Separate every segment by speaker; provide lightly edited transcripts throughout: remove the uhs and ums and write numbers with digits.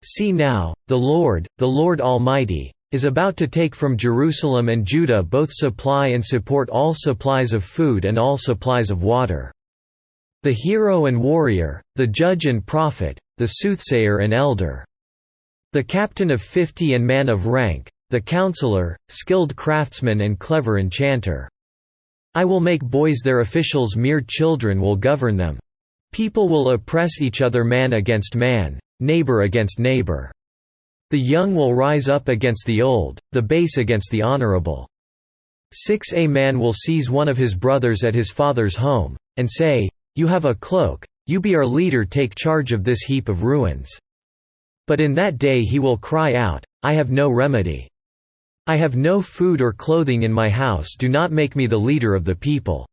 Speaker 1: See now, the Lord Almighty, is about to take from Jerusalem and Judah both supply and support, all supplies of food and all supplies of water. The hero and warrior, the judge and prophet, the soothsayer and elder. The captain of 50 and man of rank, the counselor, skilled craftsman and clever enchanter. I will make boys their officials, mere children will govern them. People will oppress each other, man against man, neighbor against neighbor. The young will rise up against the old, the base against the honorable. 6 A man will seize one of his brothers at his father's home, and say, "You have a cloak, you be our leader, take charge of this heap of ruins." But in that day he will cry out, "I have no remedy. I have no food or clothing in my house, do not make me the leader of the people."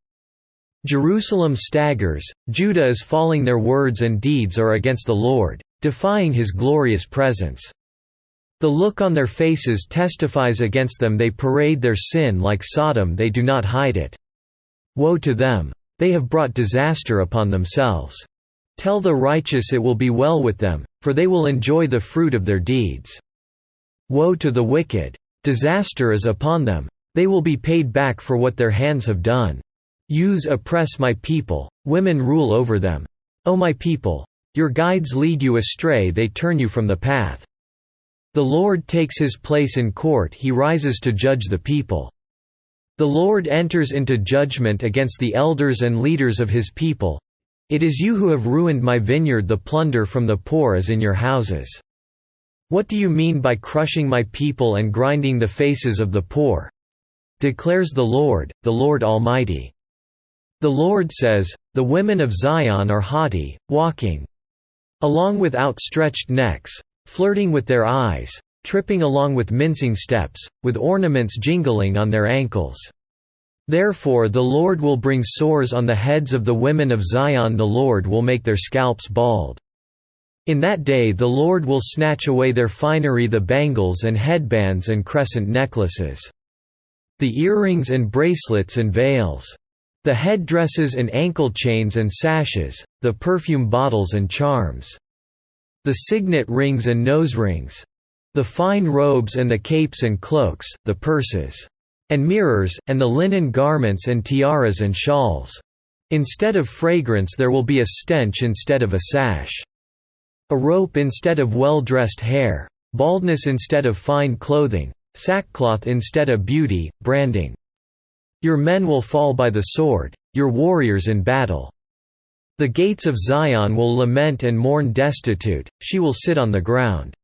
Speaker 1: Jerusalem staggers, Judah is falling, their words and deeds are against the Lord, defying his glorious presence. The look on their faces testifies against them, they parade their sin like Sodom, they do not hide it. Woe to them! They have brought disaster upon themselves. Tell the righteous it will be well with them, for they will enjoy the fruit of their deeds. Woe to the wicked! Disaster is upon them, they will be paid back for what their hands have done. Youths oppress my people, women rule over them. O my people, your guides lead you astray, they turn you from the path. The Lord takes his place in court, he rises to judge the people. The Lord enters into judgment against the elders and leaders of his people. It is you who have ruined my vineyard, the plunder from the poor is in your houses. What do you mean by crushing my people and grinding the faces of the poor? Declares the Lord Almighty. The Lord says, the women of Zion are haughty, walking along with outstretched necks, flirting with their eyes, tripping along with mincing steps, with ornaments jingling on their ankles. Therefore the Lord will bring sores on the heads of the women of Zion, the Lord will make their scalps bald. In that day the Lord will snatch away their finery, the bangles and headbands and crescent necklaces, the earrings and bracelets and veils, the headdresses and ankle chains and sashes, the perfume bottles and charms, the signet rings and nose rings, the fine robes and the capes and cloaks, the purses and mirrors, and the linen garments and tiaras and shawls. Instead of fragrance there will be a stench instead of a sash, a rope instead of well-dressed hair, baldness instead of fine clothing, sackcloth instead of beauty, branding. Your men will fall by the sword, your warriors in battle. The gates of Zion will lament and mourn destitute, she will sit on the ground.